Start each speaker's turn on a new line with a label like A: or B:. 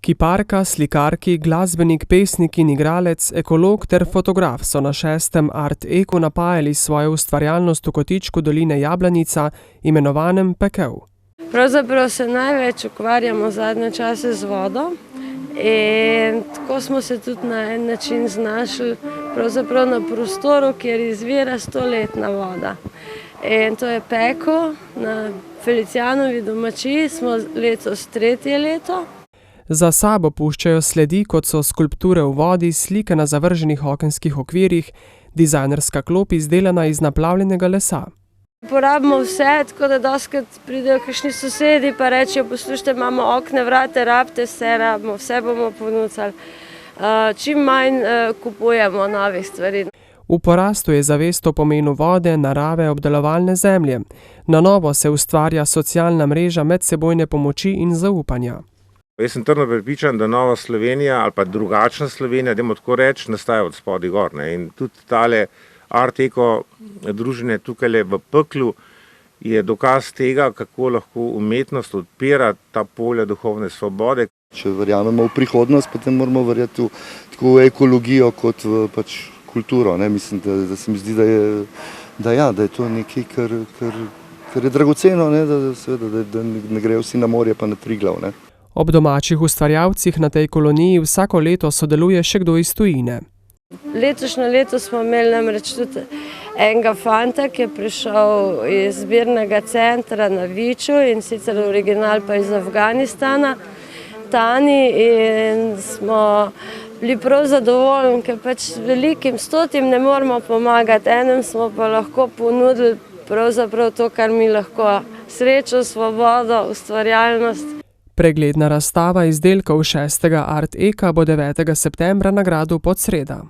A: Kiparka, slikarki, glasbenik, pesnik in igralec, ekolog ter fotograf so na 6. Art Eku napajali svojo ustvarjalnost v kotičku doline Jablanica, imenovanem Pekel.
B: Pravzaprav se največ ukvarjamo zadnje čase z vodo in tako smo se tudi na en način znašli pravzaprav na prostoru, kjer izvira 100-letna voda. In to je Pekel, na Felicijanovi domačiji smo letos 3. leto.
A: Za sabo puščajo sledi, kot so skulpture v vodi, slike na zavrženih okenskih okvirih, dizajnerska klop izdelana iz naplavljenega lesa.
B: Porabimo vse, tako da dostikrat pridejo kakšni sosedi pa rečejo, poslušajte, imamo okne, vrate, rabite, vse bomo ponudili. Čim manj kupujemo novih stvari.
A: V porastu je zavest o pomenu vode, narave, obdelovalne zemlje. Na novo se ustvarja socialna mreža medsebojne pomoči in zaupanja.
C: Jaz sem trdno prepričan, da nova Slovenija ali pa drugačna Slovenija, dajmo tako reči, nastaja od spodaj gor. In tudi tale Art Eko druženje tukaj v Peklu je dokaz tega, kako lahko umetnost odpira ta polja duhovne svobode.
D: Če verjamemo v prihodnost, potem moramo verjeti tako v ekologijo kot v kulturo. Mislim, da se mi zdi, da je to nekaj, kar je dragoceno, da ne grejo vsi na morje pa na Triglav.
A: Ob domačih ustvarjalcih na tej koloniji vsako leto sodeluje še kdo iz tujine.
B: Letošnje leto smo imeli namreč tudi enega fanta, ki je prišel iz zbirnega centra na Viču in sicer original pa iz Afganistana, Tani, in smo bili prav zadovoljni, ker velikim 100 ne moremo pomagati, enem smo pa lahko ponudili pravzaprav to, kar mi lahko, srečo, svobodo, ustvarjalnost.
A: Pregledna razstava izdelkov 6. Art Eka bo 9. septembra na gradu Podsreda.